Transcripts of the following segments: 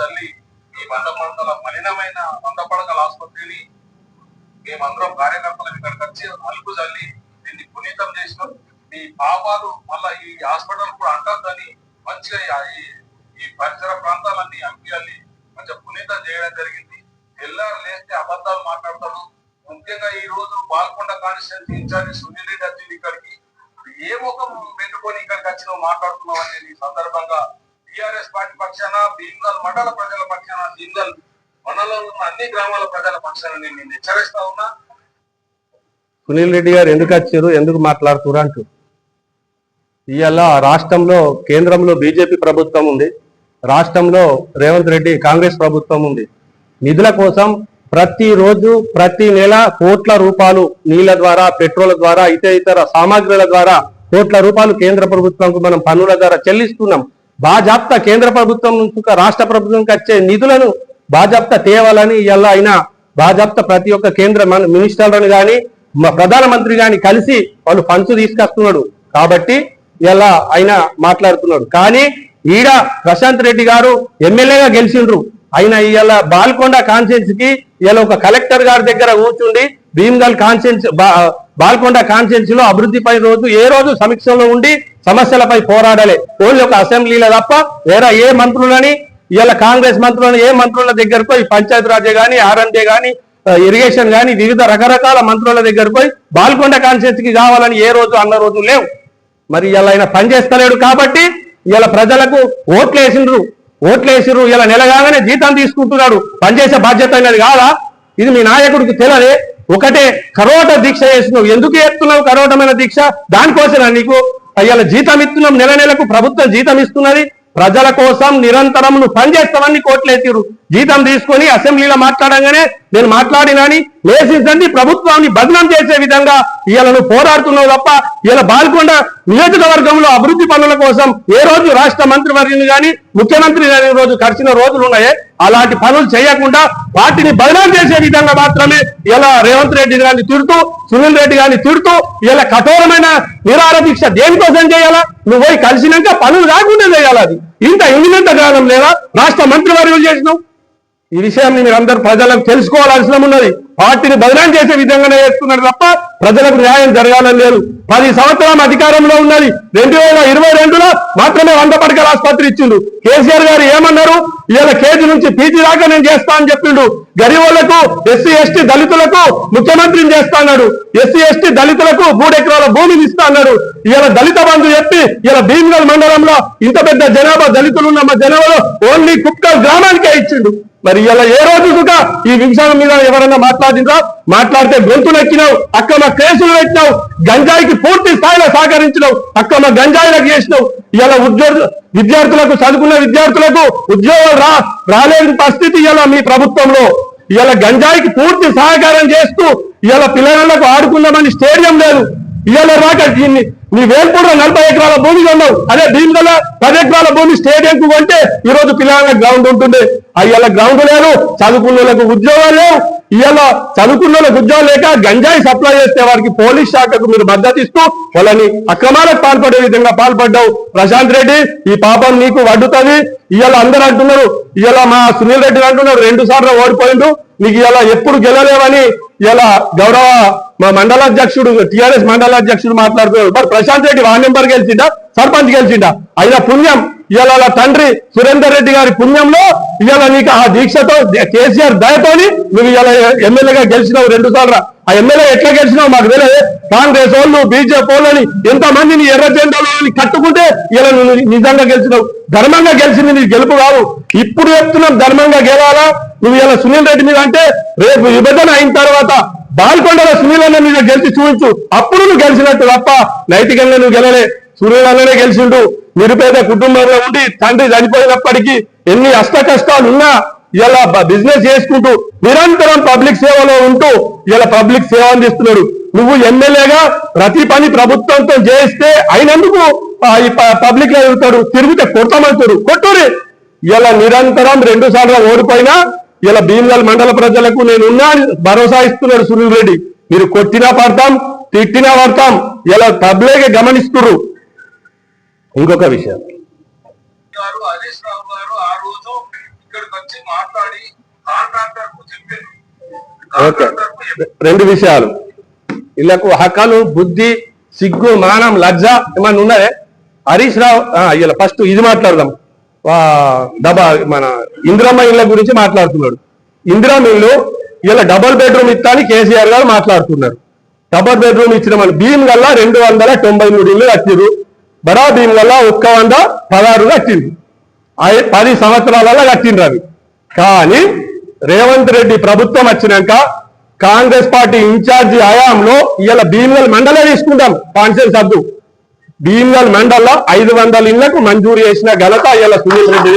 చల్లి ఈ 100 పడకల మలినమైన 100 పడకల ఆసుపత్రిని మేమందరం కార్యకర్తలు ఇక్కడికి వచ్చి అలుపు చల్లి దీన్ని పునీతం చేసినాం. ఈ పాపాలు మళ్ళా ఈ హాస్పిటల్ కూడా అంటద్దని మంచిగా ఈ పరిసర ప్రాంతాలన్నీ అంపియాలి మంచిగా పునీతం చేయడం జరిగింది. తెల్లారు లేస్తే అబద్ధాలు మాట్లాడతాడు. ముఖ్యంగా ఈ రోజు పాల్కొండ కాన్స్టిట్యూన్సీ ఇన్ఛార్జి సునీల్ రెడ్డి వచ్చింది ఇక్కడికి. ఏ ముఖం పెట్టుకొని ఇక్కడికి వచ్చిన మాట్లాడుతున్నావు అనేది ఈ సందర్భంగా టిఆర్ఎస్ పార్టీ పక్షాన భీమ్గల్ మండల ప్రజల పక్షాన భీమ్గల్ మండలంలో ఉన్న అన్ని గ్రామాల ప్రజల పక్షాన నేను హెచ్చరిస్తా ఉన్నా. సునీల్ రెడ్డి గారు ఎందుకు వచ్చారు, ఎందుకు మాట్లాడుతున్నారు అంటూ. ఇవాళ రాష్ట్రంలో కేంద్రంలో బీజేపీ ప్రభుత్వం ఉంది, రాష్ట్రంలో రేవంత్ రెడ్డి కాంగ్రెస్ ప్రభుత్వం ఉంది. నిధుల కోసం ప్రతిరోజు ప్రతి నెల కోట్ల రూపాయలు నీళ్ల ద్వారా, పెట్రోల్ ద్వారా, ఇతర సామాగ్రిల ద్వారా కోట్ల రూపాయలు కేంద్ర ప్రభుత్వంకు మనం పన్నుల ద్వారా చెల్లిస్తున్నాం. బాజాప్తా కేంద్ర ప్రభుత్వం నుంచి రాష్ట్ర ప్రభుత్వంకి వచ్చే నిధులను బాజాప్తా తేవాలని ఇవాళ ఆయన బాజాప్తా ప్రతి ఒక్క కేంద్ర మినిస్టర్లను కానీ ప్రధానమంత్రి గాని కలిసి వాళ్ళు ఫండ్స్ తీసుకొస్తున్నాడు. కాబట్టి ఇలా ఆయన మాట్లాడుతున్నాడు. కానీ ఈడ ప్రశాంత్ రెడ్డి గారు ఎమ్మెల్యేగా గెలిచిండ్రు. ఆయన ఇవాళ బాల్కొండ కాన్స్టిట్యూన్సీ కి ఇలా ఒక కలెక్టర్ గారి దగ్గర కూర్చుండి భీమ్గల్ కాన్స్టిట్యూన్సీ బాల్కొండ కాన్స్టిట్యూన్సీలో అభివృద్ధిపై ఏ రోజు సమీక్షలో ఉండి సమస్యలపై పోరాడాలి. ఓన్లీ ఒక అసెంబ్లీలో తప్ప వేరే ఏ మంత్రులని ఇవాళ కాంగ్రెస్ మంత్రులను ఏ మంత్రుల దగ్గరకు ఈ పంచాయత్ రాజ్ కానీ, ఆర్ఎండే కానీ, ఇరిగేషన్ కానీ వివిధ రకరకాల మంత్రుల దగ్గరకు పోయి బాల్కొండ కాన్స్టిట్యూన్సీకి కావాలని ఏ రోజు అన్న రోజు లేవు. మరి ఇలా ఆయన పనిచేస్తలేడు కాబట్టి ఇలా ప్రజలకు ఓట్లేసిండ్రు. ఇలా నెలగానే జీతం తీసుకుంటున్నాడు. పనిచేసే బాధ్యత అనేది కాదా? ఇది మీ నాయకుడికి తెలియదే. ఒకటే కరోట దీక్ష చేసినావు. ఎందుకు చేస్తున్నావు కరోటమైన దీక్ష? దానికోసమే నీకు ఇలా జీతం ఇస్తున్నాం. నెల నెలకు ప్రభుత్వం జీతం ఇస్తున్నది. ప్రజల కోసం నిరంతరం నువ్వు పనిచేస్తామని కోట్లేసిరు. జీతం తీసుకొని అసెంబ్లీలో మాట్లాడంగానే నేను మాట్లాడినాని లేచిందండి ప్రభుత్వాన్ని బదనాం చేసే విధంగా ఇవాళ నువ్వు పోరాడుతున్నావు తప్ప ఇలా బాల్కొండ నియోజకవర్గంలో అభివృద్ధి పనుల కోసం ఏ రోజు రాష్ట్ర మంత్రివర్యుని కానీ ముఖ్యమంత్రి గారి రోజు ఖర్చిన రోజులు ఉన్నాయే. అలాంటి పనులు చేయకుండా పార్టీని బదనాం చేసే విధంగా మాత్రమే ఇలా రేవంత్ రెడ్డి గారిని తిడుతూ, సునీల్ రెడ్డి గారిని తిడుతూ ఇలా కఠోరమైన నిరాహార దీక్ష దేనికోసం చేయాలా? నువ్వు పోయి కలిసినాక పనులు కాకుండా చేయాలి. అది ఇంత కాలం లేదా రాష్ట్ర మంత్రివర్యులు చేసినావు. ఈ విషయాన్ని మీరు అందరూ ప్రజలకు తెలుసుకోవాల్సిన ఉన్నది. పార్టీని బదనాం చేసే విధంగానే చేస్తున్నారు తప్ప ప్రజలకు న్యాయం జరగాలని లేదు. 10 సంవత్సరాల అధికారంలో ఉన్నది. 2022లో మాత్రమే 100 పడకల ఆసుపత్రి ఇచ్చిండు. కేసీఆర్ గారు ఏమన్నారు? ఇవాళ కేజీ నుంచి పీజీ దాకా నేను చేస్తా అని చెప్పిండు. గరీబులకు, ఎస్సీ ఎస్టీ దళితులకు ముఖ్యమంత్రిని చేస్తా అన్నాడు. ఎస్సీ ఎస్టీ దళితులకు 3 ఎకరాల భూమిని ఇస్తా అన్నాడు. ఇవాళ దళిత బంధు చెప్పి ఇలా భీమ్గల్ మండలంలో ఇంత పెద్ద జనాభా దళితులు ఉన్న మా జనాభాలో ఓన్లీ కుక్కల్ గ్రామానికే ఇచ్చిండు. మరి ఇలా ఏ రోజు కూడా ఈ విషయం మీద ఎవరైనా మాట్లాడిందా? మాట్లాడితే గొంతులు ఎక్కినావు, అక్రమ కేసులు పెట్టినావు, గంజాయికి పూర్తి స్థాయిలో సహకరించినావు, అక్రమ గంజాయిలకు చేసినావు. ఇలా విద్యార్థులకు, చదువుకున్న విద్యార్థులకు ఉద్యోగాలు రాలేని పరిస్థితి ఇలా మీ ప్రభుత్వంలో. ఇలా గంజాయికి పూర్తి సహకారం చేస్తూ ఇలా పిల్లలకు ఆడుకుందామని స్టేడియం లేదు. ఇవాళ రాక నీ వేల్పూర్లో 40 ఎకరాల భూమి కొన్నావు. అదే భీమ్గల్ 10 ఎకరాల భూమి స్టేడియంకు కొంటే ఈ రోజు పిల్లల గ్రౌండ్ ఉంటుంది. ఇవాళ గ్రౌండ్ లేదు, చదువుకున్న వాళ్ళకు ఉద్యోగాలు లేవు. ఇవాళ చదువుకున్న వాళ్ళకు ఉద్యోగాలు లేక గంజాయి సప్లై చేస్తే వారికి పోలీస్ శాఖకు మీరు మద్దతు ఇస్తూ వాళ్ళని అక్రమాలకు పాల్పడే విధంగా పాల్పడ్డావు. ప్రశాంత్ రెడ్డి, ఈ పాపం నీకు వడ్డుతుంది. ఇవాళ అందరూ అంటున్నారు, ఇవాళ మా సునీల్ రెడ్డి అంటున్నారు 2 సార్లు ఓడిపోయిండు, నీకు ఇలా ఎప్పుడు గెలలేవని ఇలా గౌరవ మా మండలాధ్యక్షుడు, టిఆర్ఎస్ మండలాధ్యక్షుడు మాట్లాడుతున్నారు. మరి ప్రశాంత్ రెడ్డి 1 నెంబర్ గెలిచిండా, సర్పంచ్ గెలిచిండా? అయినా పుణ్యం ఇవాళ తండ్రి సురేందర్ రెడ్డి గారి పుణ్యంలో ఇవాళ నీకు ఆ దీక్షతో కేసీఆర్ దయతోని నువ్వు ఇవాళ ఎమ్మెల్యేగా గెలిచినావు 2 సార్లు. ఆ ఎమ్మెల్యే ఎట్లా గెలిచినావు మాకు తెలియదు. కాంగ్రెస్ వాళ్ళు, బీజేపీ వాళ్ళని ఎంతమందిని ఎర్ర జెండాలని కట్టుకుంటే ఇలా నువ్వు నిజంగా గెలిచినావు. ధర్మంగా గెలిచింది నీ గెలుపు కాదు. ఇప్పుడు చెప్తున్నాం ధర్మంగా గెలవాలా. నువ్వు ఇలా సునీల్ రెడ్డి మీద అంటే రేపు విభజన అయిన తర్వాత బాల్కొండలో సునీల్ అన్న మీద గెలిచి చూపించు, అప్పుడు నువ్వు గెలిచినట్టు తప్ప నైతికంగా నువ్వు గెలలే. సునీల్ అన్ననే గెలిచిండు. నిరుపేద కుటుంబంలో ఉండి తండ్రి చనిపోయినప్పటికీ ఎన్ని అష్ట కష్టాలు ఉన్నా ఇలా బిజినెస్ చేసుకుంటూ నిరంతరం పబ్లిక్ సేవలో ఉంటూ ఇలా పబ్లిక్ సేవ అందిస్తున్నాడు. నువ్వు ఎమ్మెల్యేగా ప్రతి పని ప్రభుత్వంతో చేస్తే అయినందుకు పబ్లిక్ లో ఎదుగుతాడు. తిరిగితే కొడతామంటాడు, కొట్టురి. ఇలా నిరంతరం 2 సార్లు ఓడిపోయినా ఇలా భీమ్గల్ మండల ప్రజలకు నేనున్నా భరోసా ఇస్తున్నాడు సునీల్ రెడ్డి. మీరు కొట్టినా పడతాం, తిట్టినా పడతాం. ఇలా పబ్లిక్ గమనిస్తున్నారు. ఇంకొక విషయం, హరీష్ రావు గారు ఆ రోజు ఇక్కడికి వచ్చి మాట్లాడి కాంట్రాక్టర్ కు చెప్పింది. ఓకే, రెండు విషయాలు. వీళ్ళకు హక్కలు, బుద్ధి, సిగ్గు, మానం, లజ్జ ఏమన్నా ఉన్నదే? హరీష్ రావు ఇలా ఫస్ట్ ఇది మాట్లాడదాం. మన ఇందిరమ్మ ఇళ్ళ గురించి మాట్లాడుతున్నాడు. ఇందిరమ్మ ఇల్లు ఇలా డబుల్ బెడ్రూమ్ ఇస్తాని కేసీఆర్ గారు మాట్లాడుతున్నారు. డబుల్ బెడ్రూమ్ ఇచ్చిన మన భీమ్ గల్లా 293 ఇల్లు కట్టిరు. బడా భీమ్ గల్లా 116 కట్టింది. 10 సంవత్సరాలలో కట్టిండ్రు అవి. కానీ రేవంత్ రెడ్డి ప్రభుత్వం వచ్చినాక కాంగ్రెస్ పార్టీ ఇన్ఛార్జి హయాంలో ఇలా భీమ్గల్ మండలే తీసుకుంటాం. కాన్సెన్స్ అద్దు, భీమ్గల్ మండల్లో 500 ఇళ్లకు మంజూరు చేసిన ఘనత ఇలా సునీల్ రెడ్డి.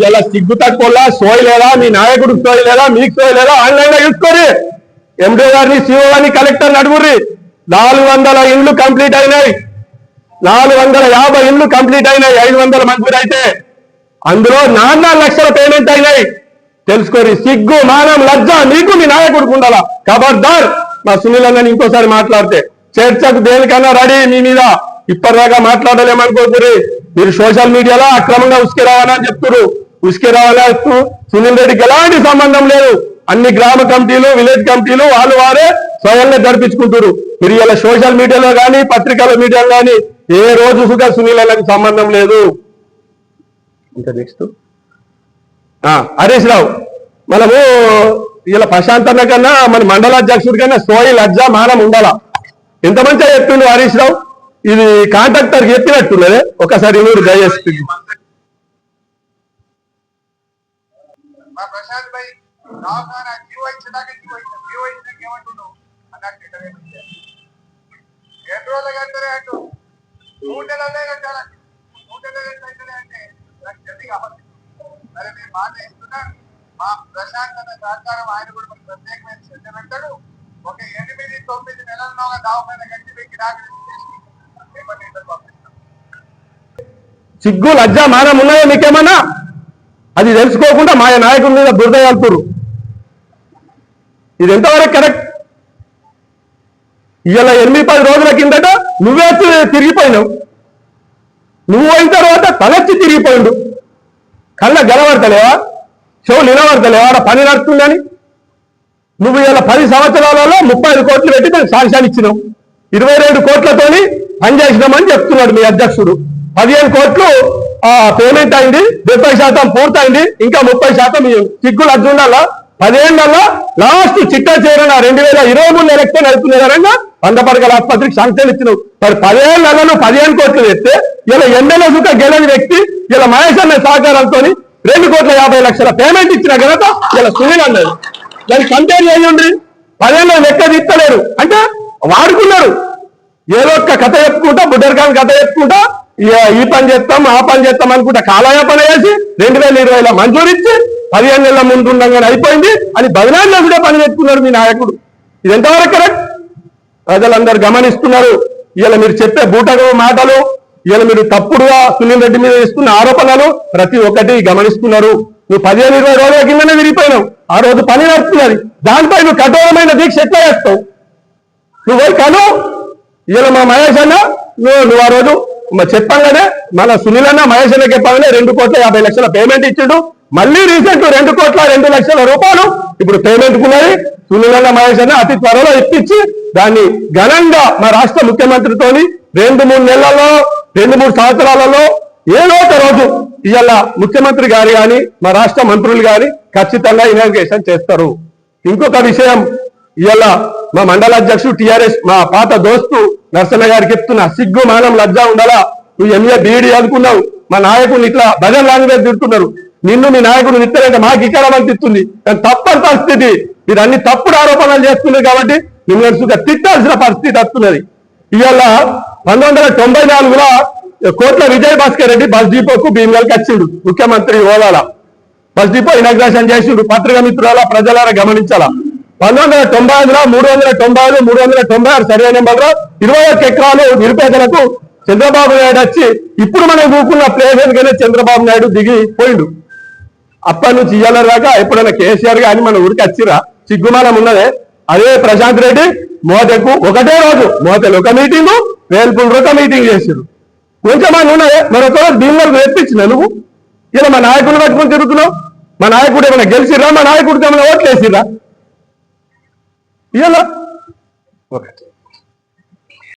ఇలా సిగ్గు తక్కువలా సోయి లేదా, మీ నాయకుడు సోయి లేదా, మీకు సోయి లేదా? ఆన్లైన్ లో చూసుకోరి. ఎండీ గారిని, సిఓ గారిని, కలెక్టర్ని అడుగుర్రి. 400 ఇండ్లు కంప్లీట్ అయినాయి, 450 ఇండ్లు కంప్లీట్ అయినాయి. 500 మంజూరు అయితే అందులో 4 లక్షల పేమెంట్ అయినాయి. తెలుసుకోరి. సిగ్గు, మానం, లజ్జ మీకు మీ నాయకుడికి ఉండాలా? ఖబర్దార్ మా సునీల్ అన్నని ఇంకోసారి మాట్లాడితే చర్చకు దేనికన్నా రెడీ. మీ మీద ఇప్పటిదాకా మాట్లాడలేమనుకోతుర్రి. మీరు సోషల్ మీడియాలో అక్రమంగా ఉసుకే రావాలని చెప్తున్నారు. ఉసుకే రావాలని సునీల్ రెడ్డికి ఎలాంటి సంబంధం లేదు. అన్ని గ్రామ కమిటీలు, విలేజ్ కమిటీలు వాళ్ళు వారే స్వయంగా జరిపించుకుంటారు. మీరు ఇలా సోషల్ మీడియాలో కానీ, పత్రికల మీడియాలో కానీ ఏ రోజు సుగా సునీల్ అన్నకి సంబంధం లేదు. ఇంకా నెక్స్ట్ హరీష్ రావు, మనము ఇలా ప్రశాంతన్న కన్నా మన మండల అధ్యక్షుడి కన్నా సోయి, లజ్జ, మానం ఉండాలా? ఎంత మంచిగా చెప్తుండు హరీష్ రావు. ఇది కాంట్రాక్టర్ చెప్పినట్టున్నదే. ఒకసారి మీరు దయచేసి ప్రశాంత్ భాయ్ జీవో ఇచ్చేదాకా జీవో ఇచ్చినాక ఏమంటున్నావు అన్నట్టు 2 రోజులు కట్టారే అంటూ 100 నెలలే కట్టాలి. 100 నెలలు కట్టాలి అంటే నాకు జల్దీ కావాలి. సరే నేను మాట ఇస్తున్నాను. మా ప్రశాంత్ అనే సహకారం ఆయన కూడా మనకు ప్రత్యేకమైన శ్రద్ధ పెట్టాడు. ఒక 8-9 నెలల్లో దావమైన కట్టి మీకు గిరాకీ చేసి పంపిస్తాం. సిగ్గు, లజ్జ, మానం ఉన్నాయో మీకేమన్నా? అది తెలుసుకోకుండా మా నాయకుల మీద బురద వెళ్తురు. ఇది ఎంతవరకు కరెక్ట్? ఇలా 8-10 రోజుల కిందట నువ్వే తిరిగిపోయినావు. నువ్వు అయిన తర్వాత తలెత్తి తిరిగిపోయిండు. కళ్ళ గెలవడతలేవా? చెవులు వినబడతలేవా? పని నడుస్తుందని నువ్వు ఇలా 10 సంవత్సరాలలో 35 కోట్లు పెట్టి దానికి సాక్ష్యాలు ఇచ్చినావు. 22 కోట్లతోని పనిచేసినామని చెప్తున్నాడు మీ అధ్యక్షుడు. 15 కోట్లు పేమెంట్ అయింది, 70% పూర్తయింది, ఇంకా 30% సిగ్గులు అర్జునాలా 10 ఏళ్లలో లాస్ట్ చిట్టా చేరిన 2023 ఎలక్షన్ అవుతున్న విధంగా 100 పడకల ఆసుపత్రికి శాంక్షన్ ఇచ్చినావు. మరి 10 ఏళ్లలో 15 కోట్లు తెస్తే ఇలా ఎమ్మెల్యే సుఖ గెలని వ్యక్తి ఇలా మహేష్ అనే సహకారంతో 2,50,00,000 పేమెంట్ ఇచ్చిన ఘనత ఇలా సునీల్ అన్నది. దాన్ని కంపేర్ చేయండి. 10 ఏళ్ళు లెక్క తీస్తలేరు అంటే వాడుకున్నారు. ఏదో ఒక్క కథ చెప్పుకుంటా, బుడ్డర్ఖాన్ కథ చెప్పుకుంటా, ఈ పని చేస్తాం ఆ పని చేస్తాం అనుకుంటా కాలయాపన చేసి 2020లో మంజూరు ఇచ్చి 15 నెలల ముందు ఉండగానే అయిపోయింది అని బదనాల్లో కూడా పని పెట్టుకున్నాడు మీ నాయకుడు. ఇది ఎంతవరకు కరెక్ట్? ప్రజలందరూ గమనిస్తున్నారు. ఇలా మీరు చెప్పే బూటక మాటలు, ఇలా మీరు తప్పుడుగా సునీల్ రెడ్డి మీద ఇస్తున్న ఆరోపణలు ప్రతి ఒక్కటి గమనిస్తున్నారు. నువ్వు 15-20 రోజుల కిందనే విరిగిపోయినావు. ఆ రోజు పని నడుస్తున్నది. దానిపై నువ్వు కఠోరమైన దీక్ష ఎట్లా చేస్తావు? నువ్వు కను ఇలా మా మహేష్ అన్న నువ్వు ఆ రోజు చెప్పంగానే మన సునీల్ అన్న మహేష్ అన్న చెప్పగానే 2,50,00,000 పేమెంట్ ఇచ్చిండు. మళ్ళీ రీసెంట్ 2,02,00,000 రూపాయలు ఇప్పుడు పేమెంట్ కున్నది. సునీల్ అన్న మహేష్ అన్న అతి త్వరలో ఇప్పించి దాన్ని ఘనంగా మా రాష్ట్ర ముఖ్యమంత్రితోని 2-3 నెలల్లో 2-3 సంవత్సరాలలో ఏదో ఒక రోజు ఇవాళ ముఖ్యమంత్రి గారు కానీ మా రాష్ట్ర మంత్రులు కానీ ఖచ్చితంగా ఇనాగ్రేషన్ చేస్తారు. ఇంకొక విషయం, ఇవాళ మా మండల అధ్యక్షుడు టిఆర్ఎస్ మా పాత దోస్తు నర్సన్న గారికి చెప్తున్నా, సిగ్గు, మానం, లజ్జ ఉండాలా? నువ్వు ఎంఏ బీఈడీ అనుకున్నావు, మా నాయకుడిని ఇట్లా భజన లాంగ్వేజ్ తిడుతున్నారు. నిన్ను మీ నాయకుడు ఇస్తారంటే మాకు ఇక్కడ అనిపిస్తుంది. కానీ తప్పని పరిస్థితి, మీరు అన్ని తప్పుడు ఆరోపణలు చేస్తున్నారు కాబట్టి మిమ్మల్ని తిట్టాల్సిన పరిస్థితి వస్తున్నది. ఇవాళ 1994లో కోట్ల విజయ్ భాస్కర్ రెడ్డి బస్ డిపోకు భీమగల్కి వచ్చిండు. ముఖ్యమంత్రి హోదాల బస్ డిపో ఇనాగ్రేషన్ చేసిండు. పత్రికా మిత్రుల ప్రజలారా గమనించాలా. 1995లో 395, 396 సర్వే నెంబర్లో 21 ఎకరాలు నిరుపేదలకు చంద్రబాబు నాయుడు వచ్చి ఇప్పుడు మనం కూకున్న ప్లేస్ కానీ చంద్రబాబు నాయుడు దిగిపోయిండు. అప్పటి నుంచి ఇయ్యాల దాకా ఎప్పుడైనా కేసీఆర్ కానీ మన ఊరికి వచ్చిరా? సిగ్గుమానం ఉన్నదే. అదే ప్రశాంత్ రెడ్డి మోతకు ఒకటే రోజు మోతలు ఒక మీటింగు, వేల్పూర్ ఒక మీటింగ్ చేసిరు. కొంచెం ఉన్నదే. మరొక రోజు భీమవరం తెప్పించిన నువ్వు ఇలా మా నాయకుడిని పట్టుకొని తిరుగుతున్నావు. మా నాయకుడు ఏమైనా గెలిచిరా? మా నాయకుడికి ఏమైనా ఓట్లు వేసిరా? ఇలా ఓకే.